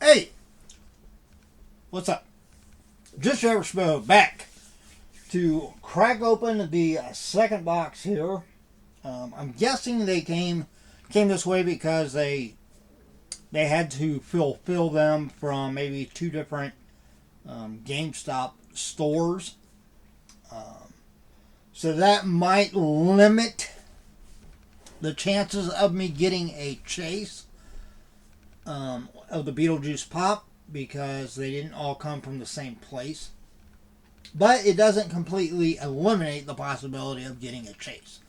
Hey, what's up? Just Average Schmo back to crack open the second box here. I'm guessing they came this way because they had to fulfill them from maybe two different Gamestop stores. So that might limit the chances of me getting a chase of the Beetlejuice Pop because they didn't all come from the same place. But it doesn't completely eliminate the possibility of getting a chase.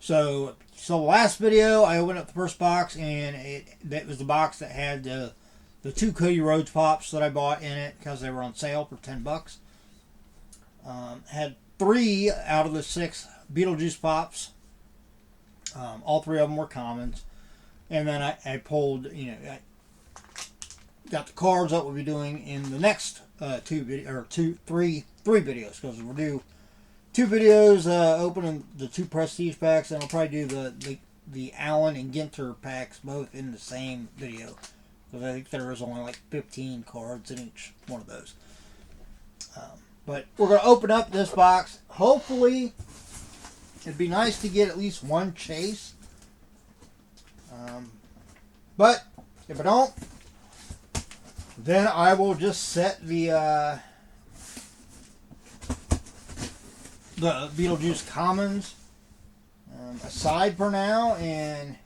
So last video I opened up the first box, and that was the box that had the two Cody Rhodes Pops that I bought in it because they were on sale for $10. Had 3 out of the 6 Beetlejuice Pops. All 3 of them were commons. And then I pulled, I got the cards that we'll be doing in the next three videos, because we'll do 2 videos opening the 2 prestige packs, and I'll probably do the Allen and Ginter packs both in the same video, because I think there is only like 15 cards in each one of those. But we're going to open up this box. Hopefully, it'd be nice to get at least one chase. But if I don't, then I will just set the Beetlejuice Commons aside for now, and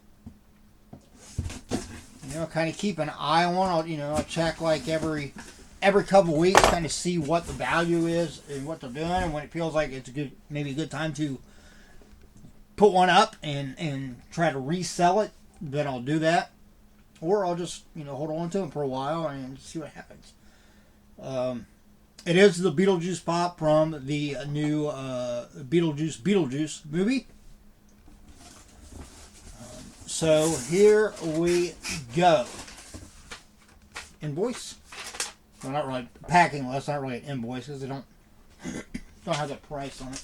kind of keep an eye on. I'll check like every couple weeks, kind of see what the value is and what they're doing, and when it feels like it's maybe a good time to put one up and try to resell it, then I'll do that. Or I'll just, hold on to them for a while and see what happens. It is the Beetlejuice Pop from the new Beetlejuice movie. So here we go. Invoice. Well, not really packing list, not really an invoice, because they don't have the price on it.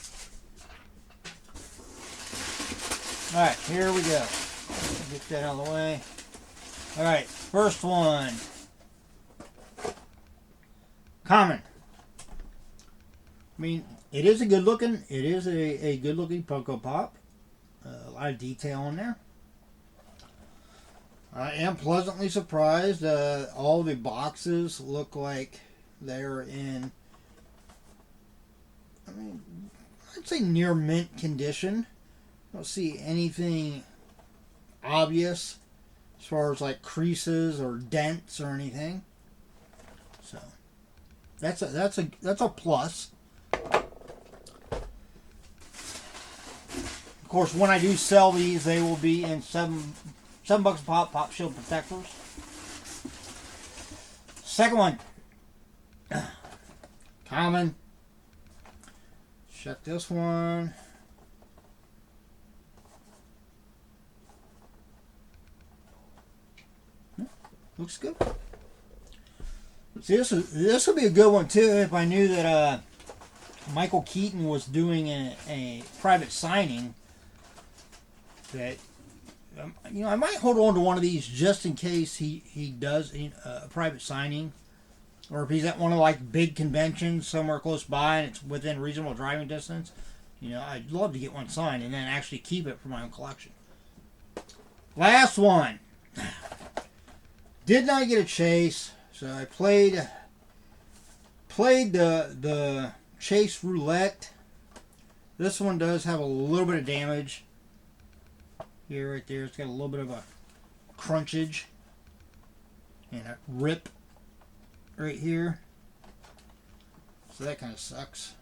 Alright, here we go. Get that out of the way. Alright, first one. Common. I mean, it is a good looking funko Pop. A lot of detail in there. I am pleasantly surprised. All the boxes look like they're in, I'd say near mint condition. I don't see anything obvious as far as like creases or dents or anything. So that's a plus. Of course, when I do sell these, they will be in $7 a pop shield protectors. Second one, common. Check this one. Looks good. See, this would be a good one too if I knew that Michael Keaton was doing a private signing. That I might hold on to one of these just in case he does a private signing, or if he's at one of like big conventions somewhere close by and it's within reasonable driving distance. I'd love to get one signed and then actually keep it for my own collection. Last one. Did not get a chase, so I played the chase roulette. This one does have a little bit of damage here, right there. It's got a little bit of a crunchage and a rip right here, so that kind of sucks.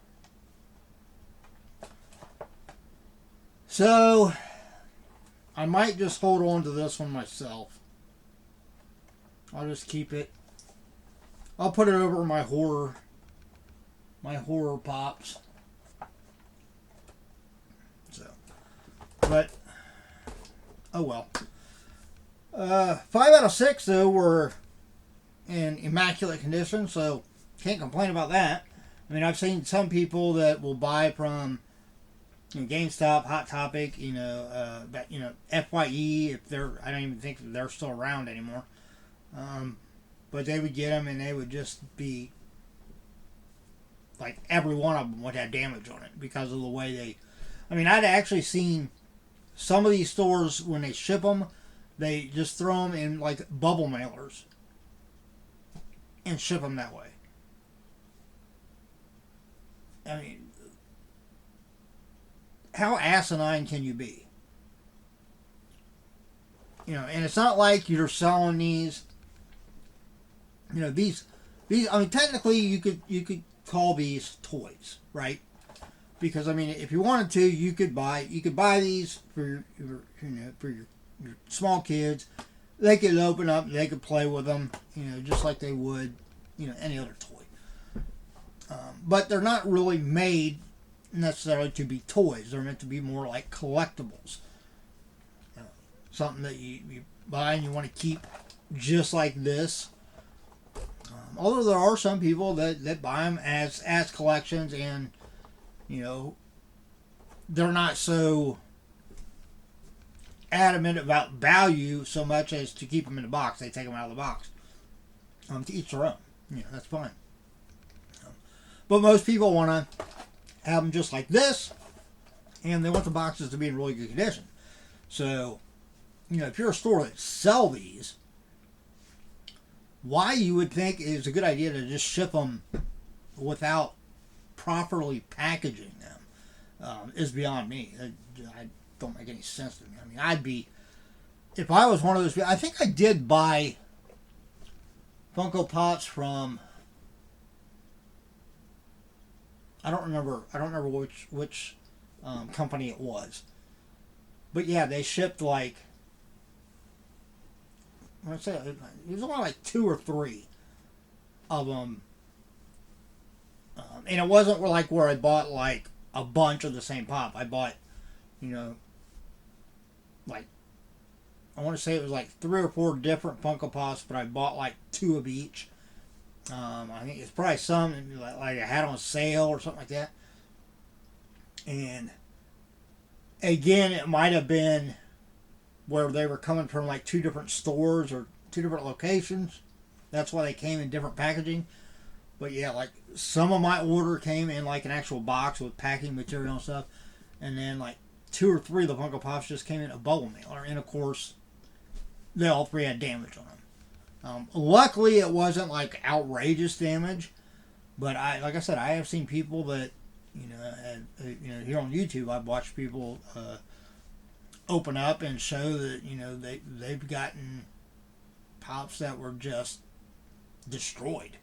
So I might just hold on to this one myself. I'll just keep it. I'll put it over my horror pops. So, but oh well. 5 out of 6 though were in immaculate condition, so can't complain about that. I mean, I've seen some people that will buy from GameStop, Hot Topic, FYE, if they're, I don't even think they're still around anymore. but they would get them and they would just be like every one of them would have damage on it because of the way they. I mean, I'd actually seen some of these stores when they ship them, they just throw them in like bubble mailers and ship them that way. I mean, how asinine can you be? You know, and it's not like you're selling these. You know, these. I mean, technically, you could call these toys, right? Because I mean, if you wanted to, you could buy these for your small kids. They could open up, they could play with them, you know, just like they would, you know, any other toy. But they're not really made necessarily to be toys. They're meant to be more like collectibles. Something that you buy and you want to keep just like this. Although there are some people that buy them as collections, and you know, they're not so adamant about value so much as to keep them in the box. They take them out of the box. To each their own. You know, that's fine. But most people want to have them just like this, and they want the boxes to be in really good condition. So, you know, if you're a store that sell these, why you would think it's a good idea to just ship them without properly packaging them is beyond me. I don't make any sense to me. I mean, I'd be, if I was one of those people, I think I did buy Funko Pops from, I don't remember which company it was, but yeah, they shipped like, I'd say it was only like 2 or 3 of them, and it wasn't like where I bought like a bunch of the same pop. I bought, you know, like, I want to say it was like 3 or 4 different Funko Pops, but I bought like 2 of each. I think it's probably some like I had on sale or something like that. And again, it might have been where they were coming from like 2 different stores or 2 different locations. That's why they came in different packaging. But yeah, like some of my order came in like an actual box with packing material and stuff. And then like 2 or 3 of the Funko Pops just came in a bubble mailer. And of course, they all 3 had damage on them. Luckily, it wasn't like outrageous damage. But like I said, I have seen people that, you know, here on YouTube, I've watched people open up and show that, you know, they've gotten pops that were just destroyed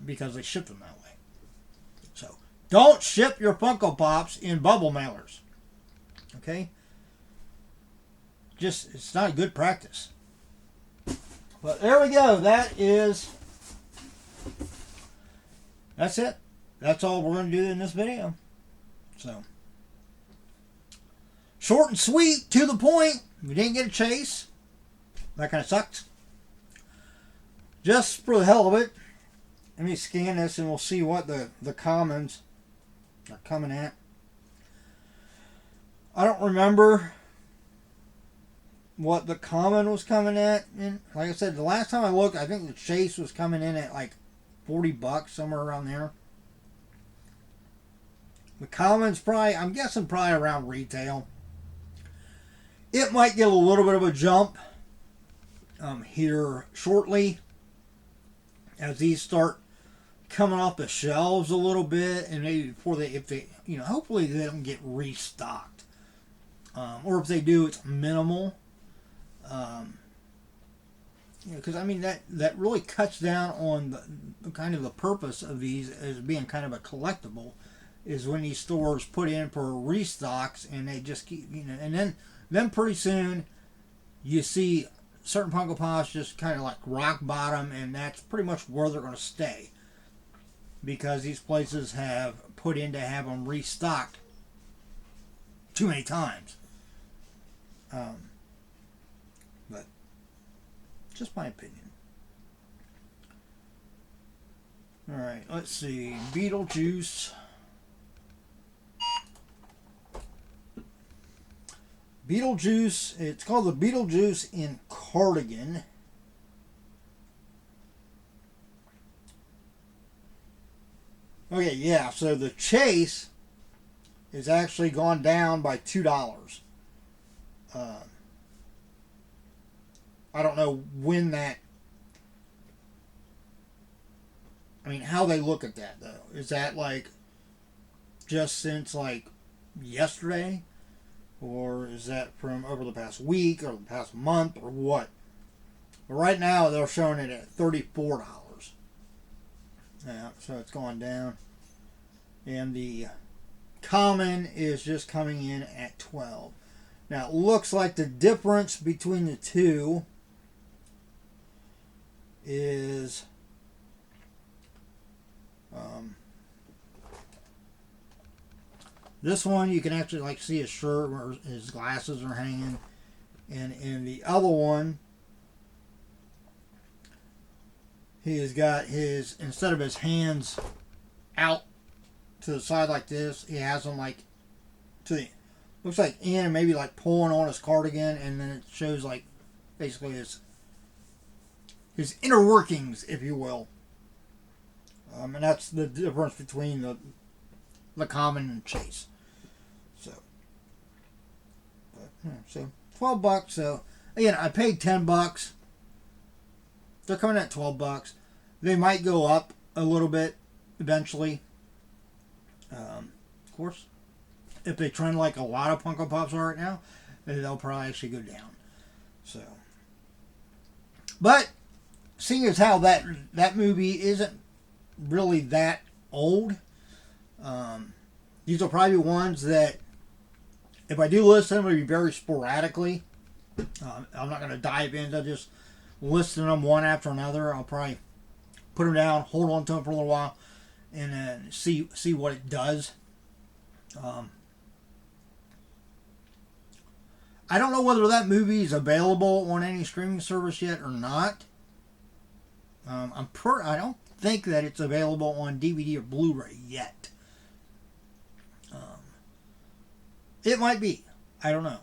because they shipped them that way. So don't ship your Funko Pops in bubble mailers. Okay? Just, it's not a good practice. But there we go. That's it. That's all we're going to do in this video. So, short and sweet, to the point. We didn't get a chase. That kind of sucked. Just for the hell of it, let me scan this and we'll see what the commons are coming at. I don't remember what the common was coming at. And like I said, the last time I looked, I think the chase was coming in at like $40, somewhere around there. The common's probably, I'm guessing probably around retail. It might get a little bit of a jump here shortly as these start coming off the shelves a little bit, and maybe before if they, you know, hopefully they don't get restocked, or if they do, it's minimal. You know, because I mean that really cuts down on the kind of the purpose of these as being kind of a collectible, is when these stores put in for restocks and they just keep, you know, and then pretty soon you see certain Funko Pops just kind of like rock bottom, and that's pretty much where they're going to stay because these places have put in to have them restocked too many times. But just my opinion. Alright, let's see. Beetlejuice. Beetlejuice, it's called the Beetlejuice in Cardigan. Okay, yeah. So the Chase is actually gone down by $2. Uh, I don't know when that. I mean, how they look at that though. Is that like just since like yesterday, or is that from over the past week or the past month or what? But right now they're showing it at $34. Yeah, so it's gone down, and the common is just coming in at 12. Now it looks like the difference between the two is this one you can actually like see his shirt where his glasses are hanging, and in the other one he has got his, instead of his hands out to the side like this, he has them like to the, looks like in, and maybe like pulling on his cardigan, and then it shows like basically his inner workings, if you will. And that's the difference between the common and Chase. So, but, yeah, so $12. So again, I paid $10. They're coming at $12. They might go up a little bit eventually. Of course, if they trend like a lot of Funko Pops are right now, then they'll probably actually go down. So, but seeing as how that movie isn't really that old, these will probably be ones that if I do list them, it'll be very sporadically. I'm not going to dive into just listing them one after another. I'll probably put them down, hold on to them for a little while, and then see what it does. I don't know whether that movie is available on any streaming service yet or not. I don't think that it's available on DVD or Blu-ray yet. It might be. I don't know.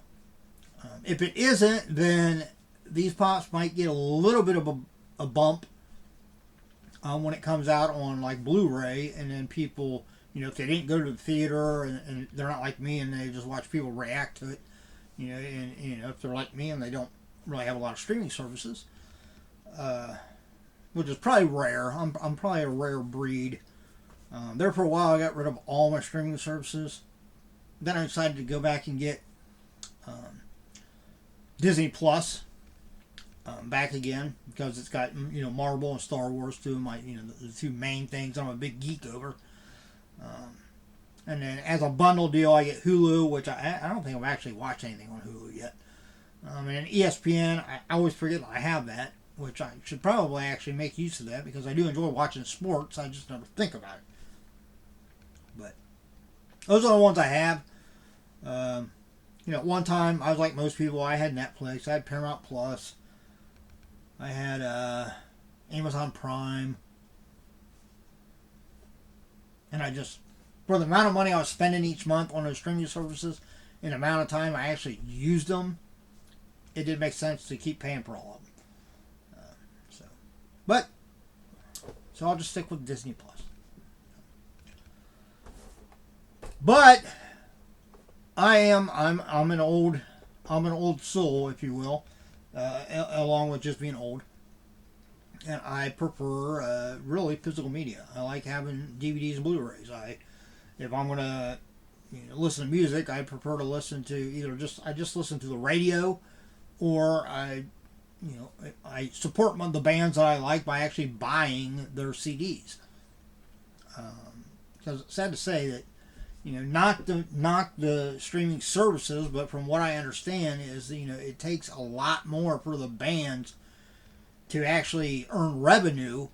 If it isn't, then these Pops might get a little bit of a bump when it comes out on like Blu-ray, and then people, if they didn't go to the theater and they're not like me and they just watch people react to it, and if they're like me and they don't really have a lot of streaming services, which is probably rare. I'm probably a rare breed. There for a while I got rid of all my streaming services. Then I decided to go back and get Disney Plus back again, because it's got Marvel and Star Wars, two of my the two main things I'm a big geek over. And then as a bundle deal, I get Hulu, which I don't think I've actually watched anything on Hulu yet. And ESPN, I always forget that I have that, which I should probably actually make use of that, because I do enjoy watching sports. I just never think about it. But those are the ones I have. At one time, I was like most people. I had Netflix. I had Paramount Plus. I had Amazon Prime. And I just, for the amount of money I was spending each month on those streaming services, and the amount of time I actually used them, it didn't make sense to keep paying for all of them. So I'll just stick with Disney Plus. But I'm an old soul, if you will, along with just being old. And I prefer really physical media. I like having DVDs and Blu-rays. If I'm gonna listen to music, I prefer to listen to either I just listen to the radio, or I support the bands that I like by actually buying their CDs. Because it's sad to say that not the streaming services, but from what I understand is it takes a lot more for the bands to actually earn revenue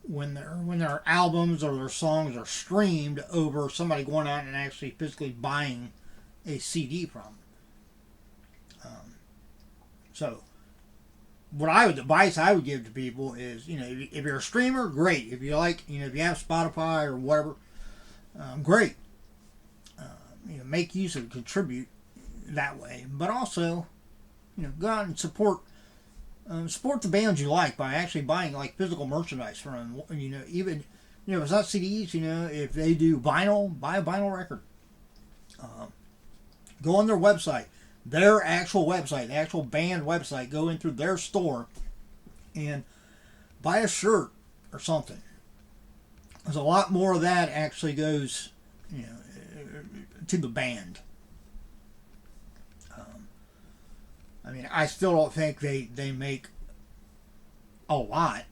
when their albums or their songs are streamed over somebody going out and actually physically buying a CD from them. So what advice I would give to people is, if you're a streamer, great. If you like, if you have Spotify or whatever, great. Make use of it, contribute that way. But also, go out and support the bands you like by actually buying like physical merchandise from them. Even You know, if it's not CDs, you know, if they do vinyl, buy a vinyl record. Go on their website, their actual website, the actual band website. Go in through their store and buy a shirt or something. There's a lot more of that actually goes, you know, to the band. I mean, I still don't think they make a lot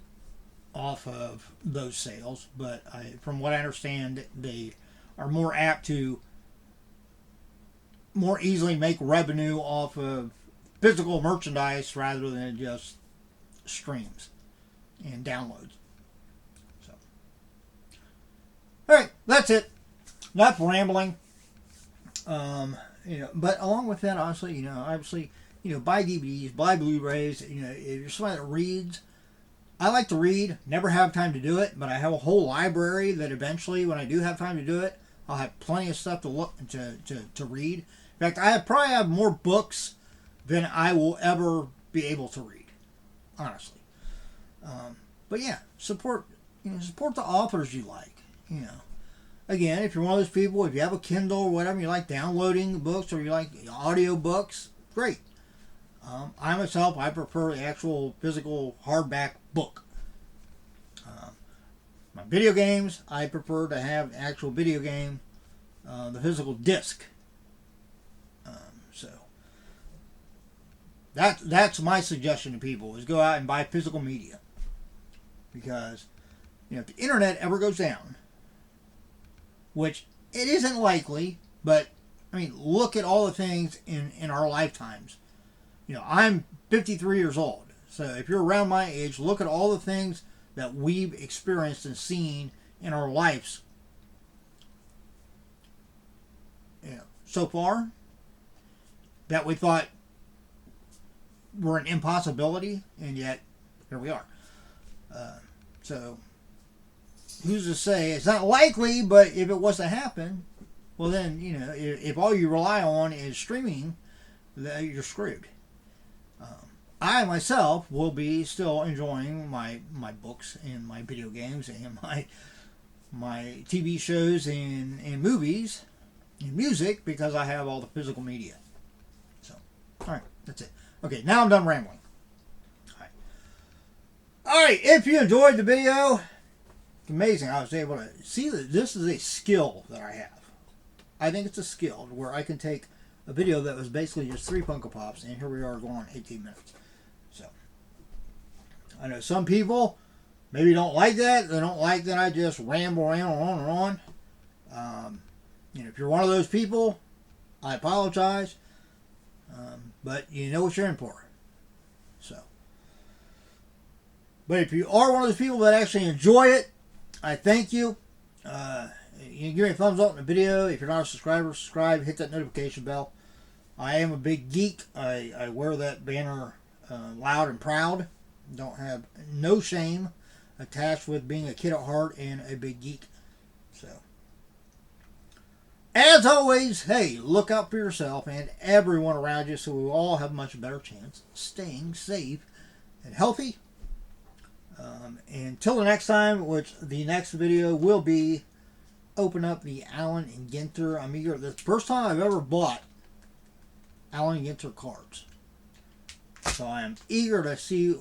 off of those sales, but from what I understand, they are more apt to more easily make revenue off of physical merchandise rather than just streams and downloads. So, all right, that's it. Not rambling. You know, but along with that, honestly, you know, obviously, you know, buy DVDs, buy Blu-rays. You know, if you're somebody that reads, I like to read. Never have time to do it, but I have a whole library that eventually, when I do have time to do it, I'll have plenty of stuff to look to read. In fact, I probably have more books than I will ever be able to read, honestly. But yeah, support the authors you like. You know, again, if you're one of those people, if you have a Kindle or whatever, you like downloading books or you like audio books, great. I myself, I prefer the actual physical hardback book. My video games, I prefer to have the actual video game, the physical disc. So that's my suggestion to people is go out and buy physical media, because you know if the internet ever goes down, which it isn't likely, but I mean look at all the things in our lifetimes. You know, I'm 53 years old, so if you're around my age, look at all the things that we've experienced and seen in our lives. You know, so far that we thought were an impossibility, and yet here we are. So who's to say it's not likely? But if it was to happen, well then you know if all you rely on is streaming, then you're screwed. I myself will be still enjoying my books and my video games and my TV shows and movies and music because I have all the physical media. So, all right, that's it. Okay, now I'm done rambling. All right, if you enjoyed the video, it's amazing I was able to see that this is a skill that I have. I think it's a skill where I can take a video that was basically just 3 Funko Pops, and here we are going 18 minutes. So, I know some people maybe don't like that. They don't like that I just ramble on and on. You know, if you're one of those people, I apologize. But you know what you're in for. So, but if you are one of those people that actually enjoy it, I thank you. You can give me a thumbs up in the video. If you're not a subscriber, subscribe. Hit that notification bell. I am a big geek. I wear that banner loud and proud. Don't have no shame attached with being a kid at heart and a big geek. So, as always, hey, look out for yourself and everyone around you so we all have a much better chance of staying safe and healthy. Until the next time, which the next video will be open up the Allen and Ginter. I'm eager. This is the first time I've ever bought Allen and Ginter cards. So I am eager to see